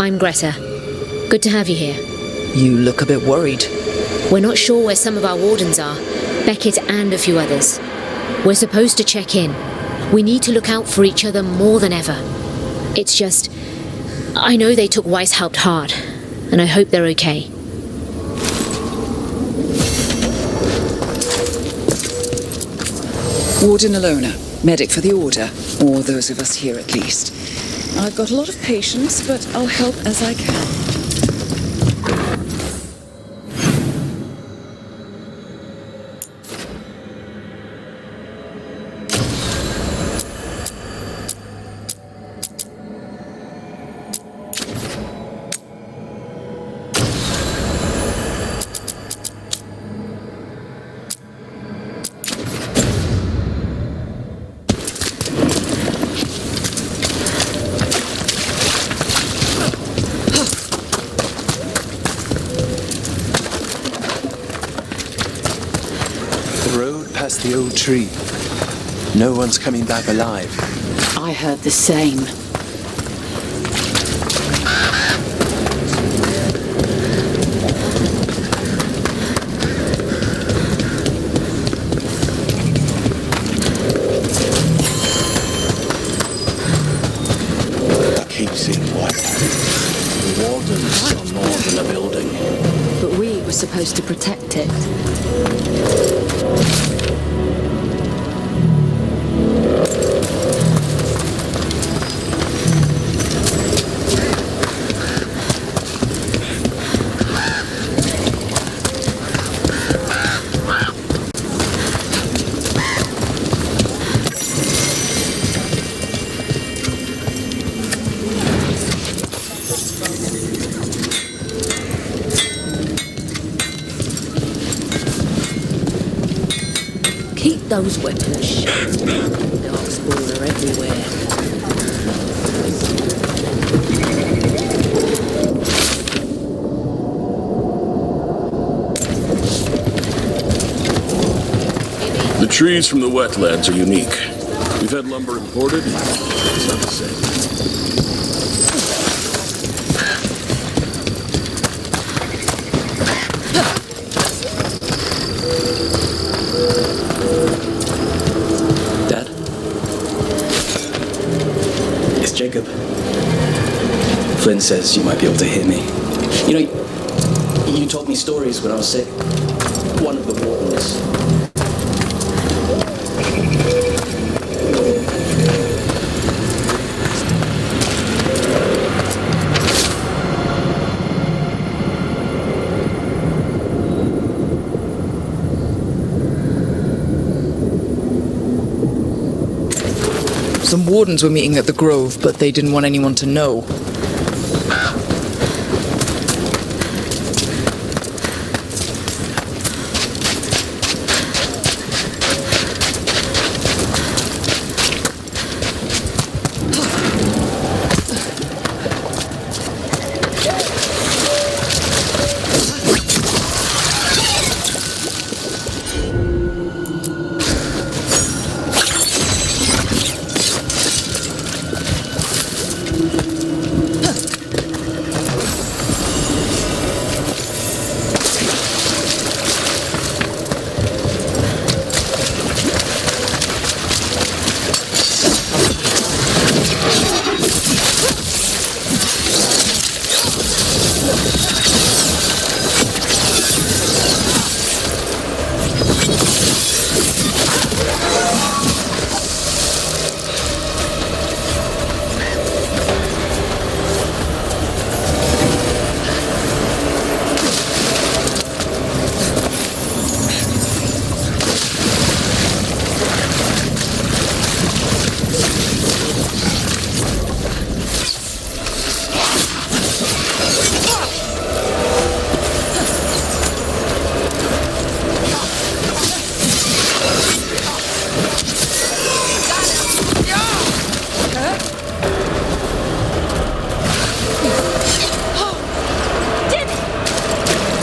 I'm Greta. Good to have you here. You look a bit worried. We're not sure where some of our wardens are. Beckett and a few others. We're supposed to check in. We need to look out for each other more than ever. It's just... I know they took Weishaupt hard, and I hope they're okay. Warden Alona, medic for the Order, or those of us here at least. I've got a lot of patience, but I'll help as I can. The old tree. No one's coming back alive. I heard the same. I keep seeing what? The wardens are more than a building. But we were supposed to protect it. Those weapons shut. Darkspawn are everywhere. The trees from the wetlands are unique. We've had lumber imported, and it's not the same. Jacob. Flynn says you might be able to hear me. You know, you told me stories when I was sick. One of the wardens. Some wardens were meeting at the Grove, but they didn't want anyone to know.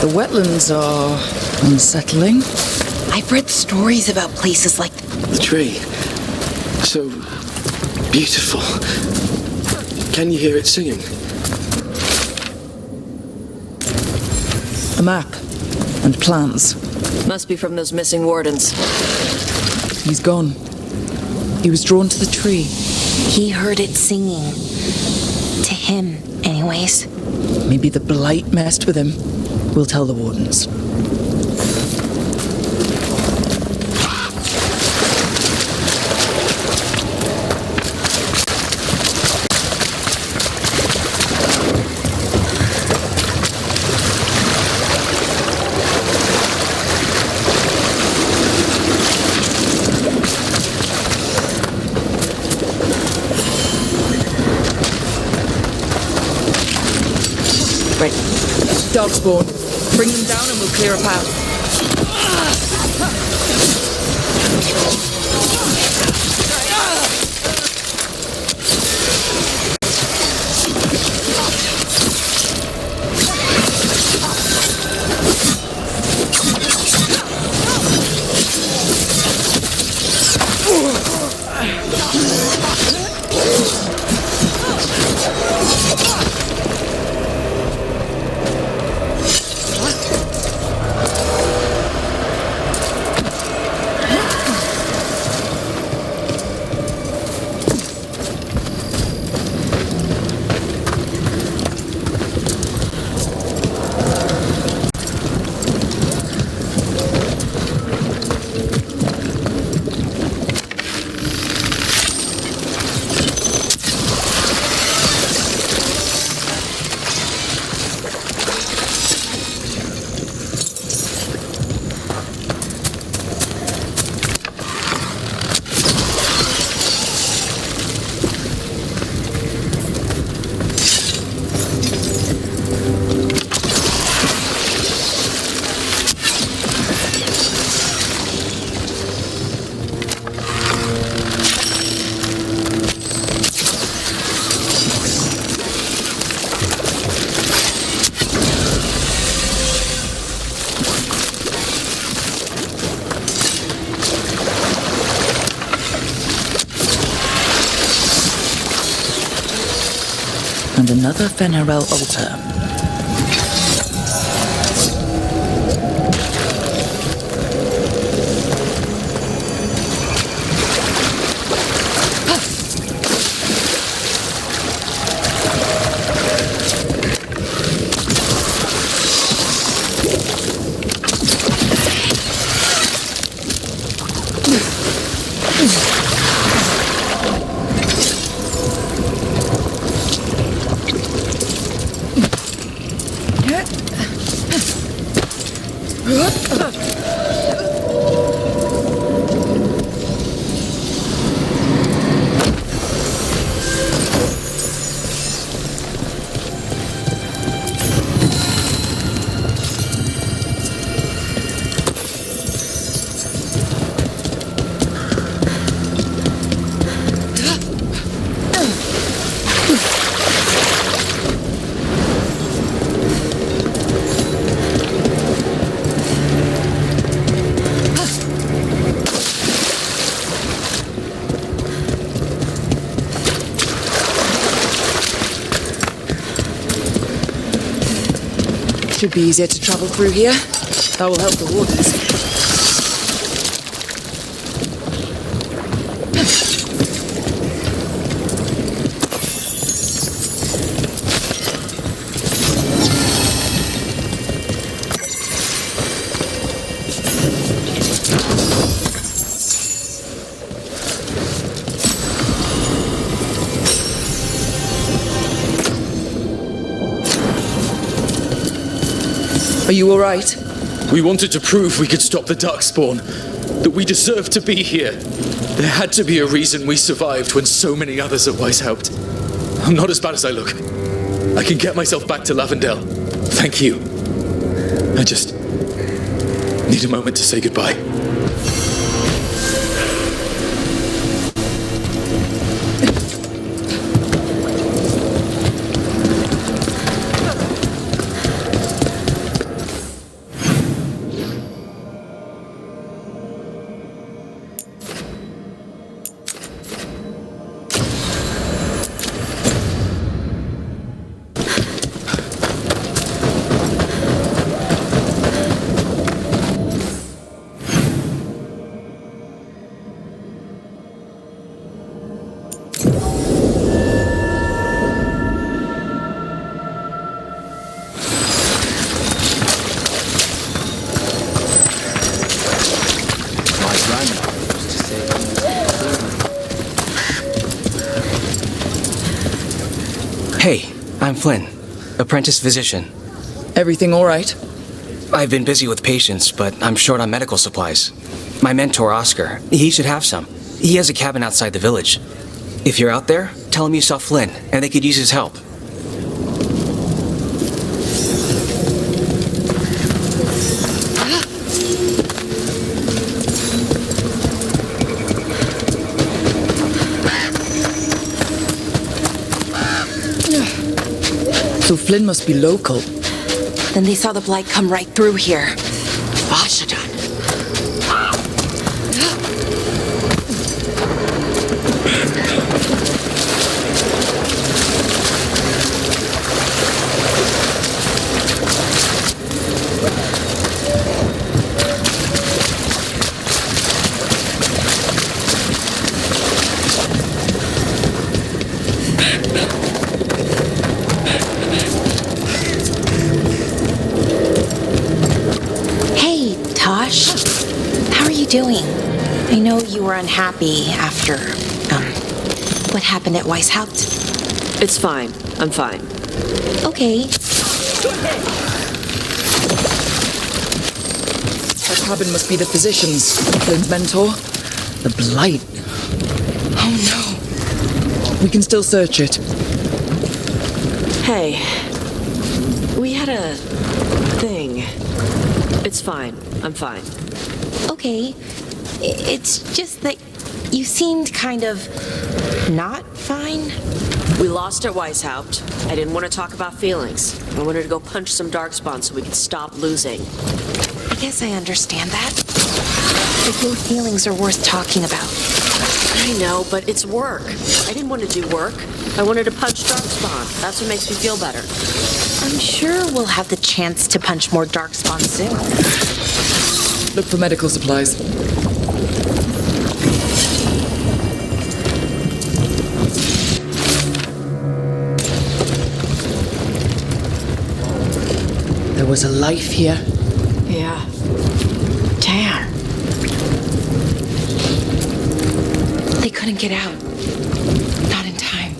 The wetlands are unsettling. I've read stories about places like The tree. So beautiful. Can you hear it singing? A map and plans. Must be from those missing wardens. He's gone. He was drawn to the tree. He heard it singing. To him, anyways. Maybe the blight messed with him. We'll tell the wardens. Right. Darkspawn. Bring them down and we'll clear a path. And another Venerel altar. Should be easier to travel through here. That will help the wardens. Are you all right? We wanted to prove we could stop the Darkspawn, that we deserved to be here. There had to be a reason we survived when so many others at Wise helped. I'm not as bad as I look. I can get myself back to Lavendel. Thank you. I just need a moment to say goodbye. Hey, I'm Flynn, apprentice physician. Everything all right? I've been busy with patients, but I'm short on medical supplies. My mentor, Oscar, he should have some. He has a cabin outside the village. If you're out there, tell him you saw Flynn, and they could use his help. So Flynn must be local. Then they saw the blight come right through here. Ashadon. Doing? I know you were unhappy after, what happened at Weishaupt. It's fine. I'm fine. Okay. That cabin must be the physician's. Flynn's mentor. The blight. Oh no. We can still search it. Hey. We had a thing. It's fine. I'm fine. Okay. It's just that you seemed kind of not fine. We lost at Weishaupt. I didn't want to talk about feelings. I wanted to go punch some darkspawn so we could stop losing. I guess I understand that. But your feelings are worth talking about. I know, but it's work. I didn't want to do work. I wanted to punch darkspawn. That's what makes me feel better. I'm sure we'll have the chance to punch more darkspawn soon. Look for medical supplies. There was a life here. Yeah. Damn. They couldn't get out. Not in time.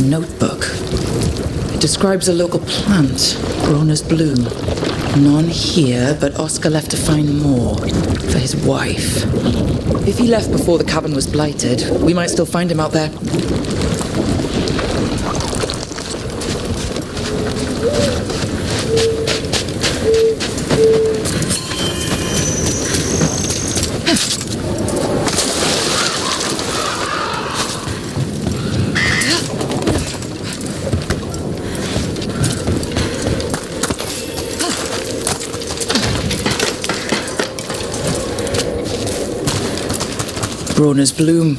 Notebook. It describes a local plant grown as bloom. None here, but Oscar left to find more for his wife. If he left before the cabin was blighted, we might still find him out there. Broner's bloom.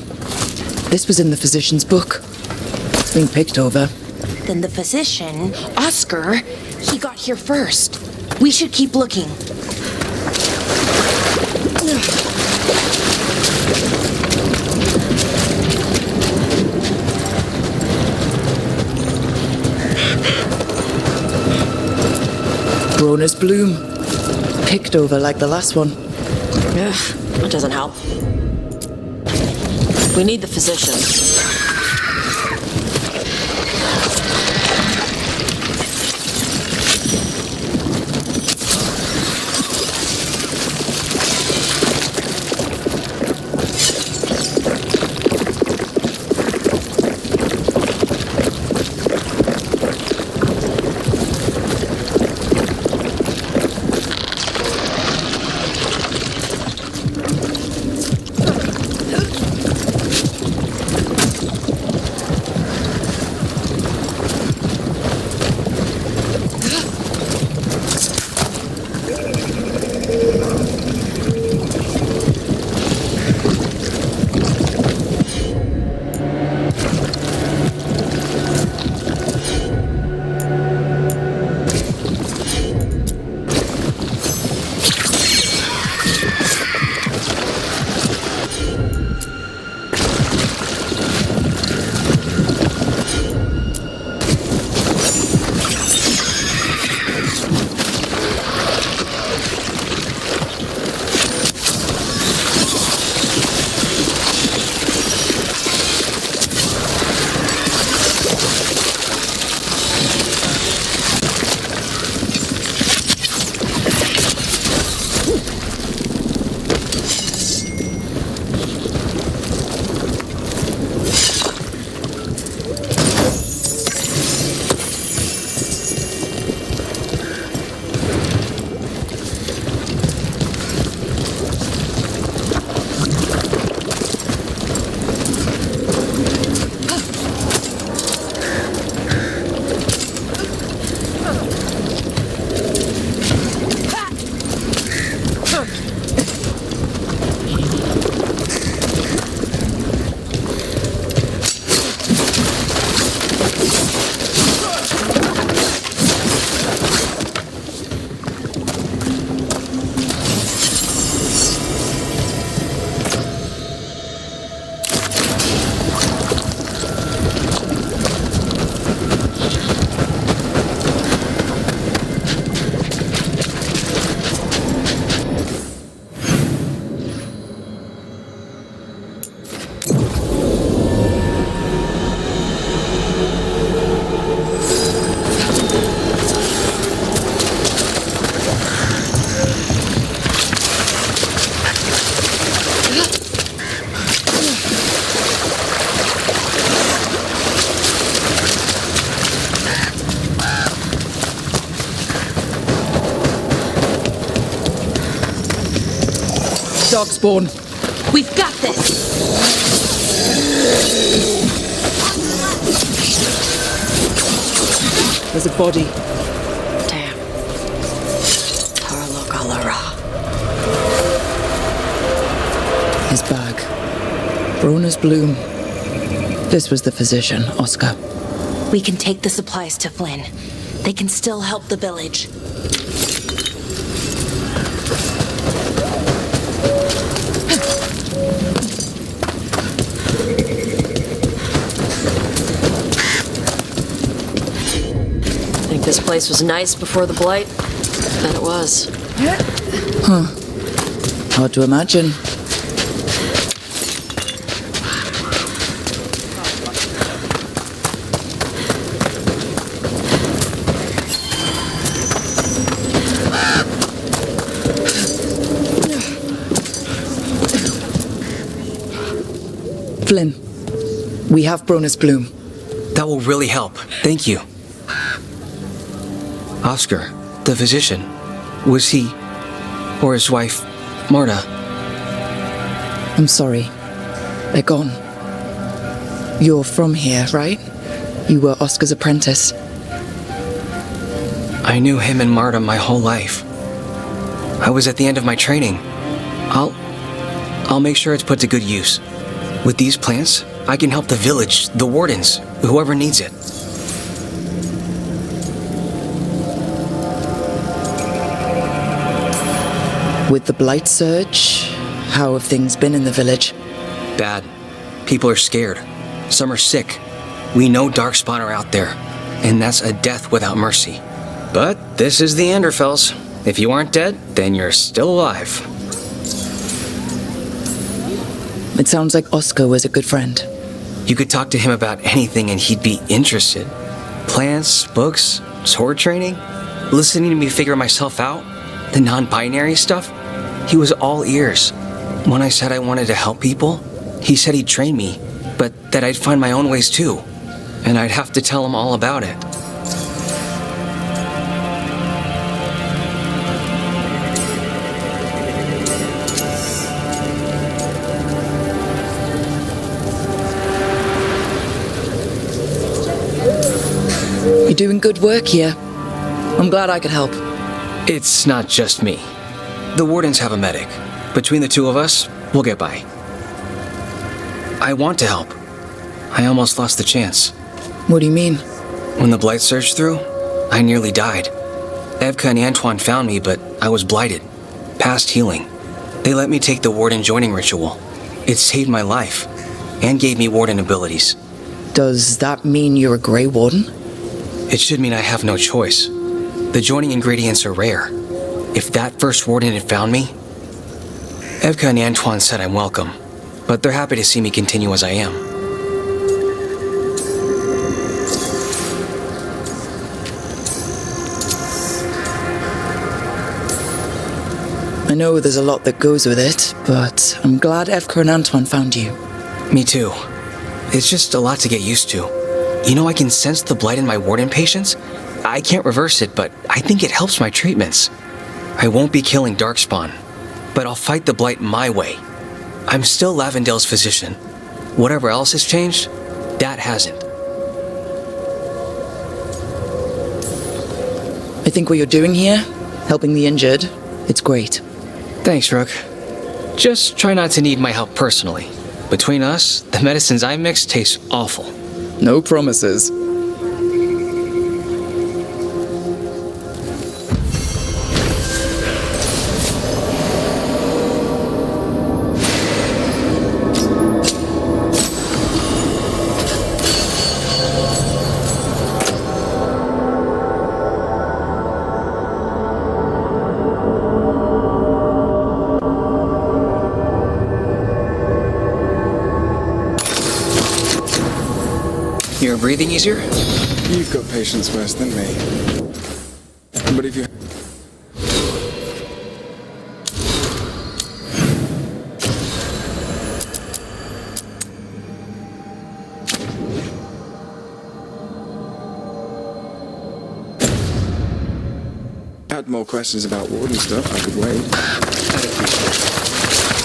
This was in the physician's book. It's been picked over. Then the physician, Oscar, he got here first. We should keep looking. Broner's bloom. Picked over like the last one. Ugh, that doesn't help. We need the physician. Darkspawn. We've got this! There's a body. Damn. Tarlogalara. His bag. Brona's bloom. This was the physician, Oscar. We can take the supplies to Flynn. They can still help the village. Think this place was nice before the Blight? Bet it was. Huh. Hard to imagine. Flynn, we have Brona's bloom. That will really help. Thank you. Oscar, the physician, was he, or his wife, Marta? I'm sorry. They're gone. You're from here, right? You were Oscar's apprentice. I knew him and Marta my whole life. I was at the end of my training. I'll make sure it's put to good use. With these plants, I can help the village, the wardens, whoever needs it. With the Blight surge, how have things been in the village? Bad. People are scared. Some are sick. We know Darkspawn are out there, and that's a death without mercy. But this is the Anderfells. If you aren't dead, then you're still alive. It sounds like Oscar was a good friend. You could talk to him about anything and he'd be interested. Plants, books, sword training, listening to me figure myself out, the non-binary stuff. He was all ears. When I said I wanted to help people, he said he'd train me, but that I'd find my own ways too. And I'd have to tell him all about it. You're doing good work here. I'm glad I could help. It's not just me. The wardens have a medic. Between the two of us, we'll get by. I want to help. I almost lost the chance. What do you mean? When the Blight surged through, I nearly died. Evka and Antoine found me, but I was blighted. Past healing. They let me take the warden joining ritual. It saved my life, and gave me warden abilities. Does that mean you're a Grey Warden? It should mean I have no choice. The joining ingredients are rare. If that first warden had found me... Evka and Antoine said I'm welcome, but they're happy to see me continue as I am. I know there's a lot that goes with it, but I'm glad Evka and Antoine found you. Me too. It's just a lot to get used to. You know, I can sense the blight in my warden patients. I can't reverse it, but I think it helps my treatments. I won't be killing Darkspawn, but I'll fight the blight my way. I'm still Lavendale's physician. Whatever else has changed, that hasn't. I think what you're doing here, helping the injured, it's great. Thanks, Rook. Just try not to need my help personally. Between us, the medicines I mix taste awful. No promises. You're breathing easier? You've got patience worse than me. But if you... had more questions about warden stuff, I could wait. I'd appreciate it.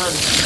done.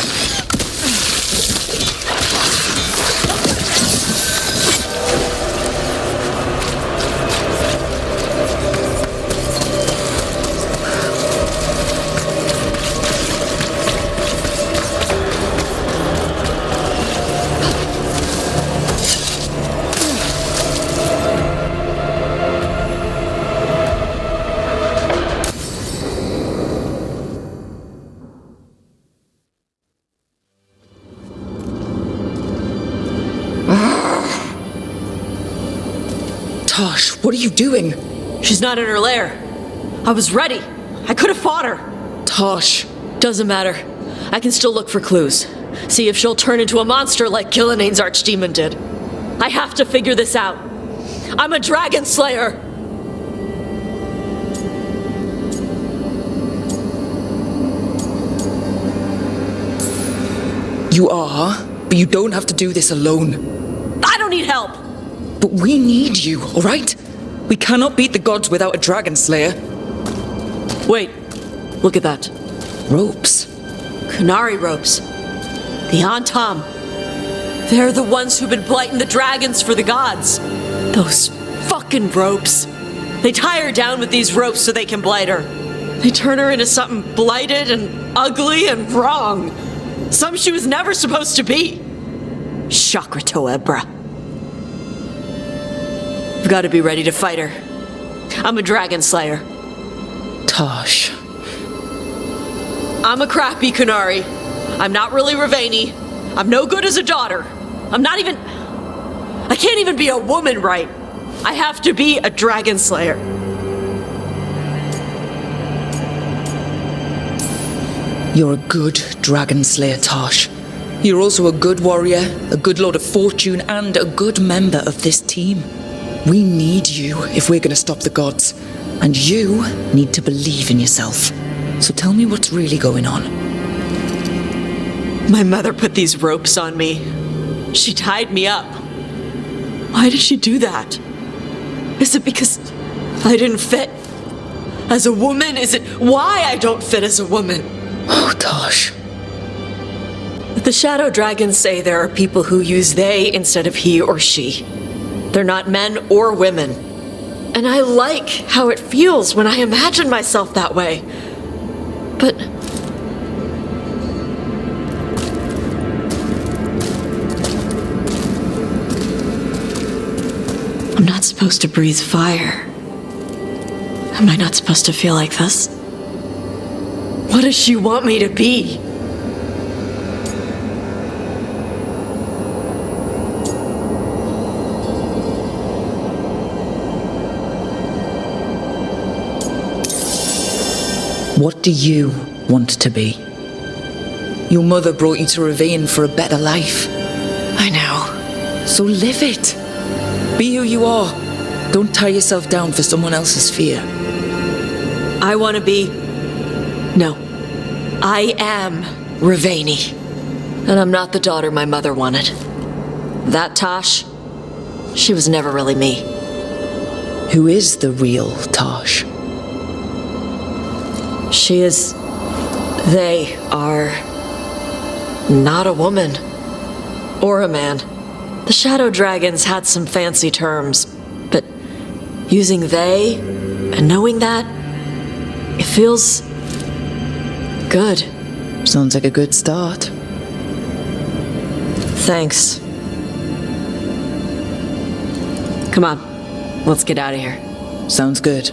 Tosh, what are you doing? She's not in her lair. I was ready. I could have fought her. Tosh. Doesn't matter. I can still look for clues. See if she'll turn into a monster like Killianane's archdemon did. I have to figure this out. I'm a dragon slayer. You are, but you don't have to do this alone. I don't need help. But we need you, all right? We cannot beat the gods without a dragon slayer. Wait, look at that. Ropes. Kunari ropes. The Antam. They're the ones who've been blighting the dragons for the gods. Those fucking ropes. They tie her down with these ropes so they can blight her. They turn her into something blighted and ugly and wrong. Something she was never supposed to be. Chakra Toebra. I've got to be ready to fight her. I'm a dragon slayer. Tosh. I'm a crappy Kunari. I'm not really Ravani. I'm no good as a daughter. I can't even be a woman right. I have to be a dragon slayer. You're a good dragon slayer, Tosh. You're also a good warrior, a good lord of fortune, and a good member of this team. We need you if we're going to stop the gods. And you need to believe in yourself. So tell me what's really going on. My mother put these ropes on me. She tied me up. Why did she do that? Is it because I didn't fit as a woman? Is it why I don't fit as a woman? Oh, Tosh. The shadow dragons say there are people who use they instead of he or she. They're not men or women. And I like how it feels when I imagine myself that way. But I'm not supposed to breathe fire. Am I not supposed to feel like this? What does she want me to be? What do you want to be? Your mother brought you to Ravane for a better life. I know. So live it. Be who you are. Don't tie yourself down for someone else's fear. I want to be... No. I am Ravani. And I'm not the daughter my mother wanted. That Tosh, she was never really me. Who is the real Tosh? She is... They are... not a woman. Or a man. The Shadow Dragons had some fancy terms, but using they and knowing that, it feels... good. Sounds like a good start. Thanks. Come on, let's get out of here. Sounds good.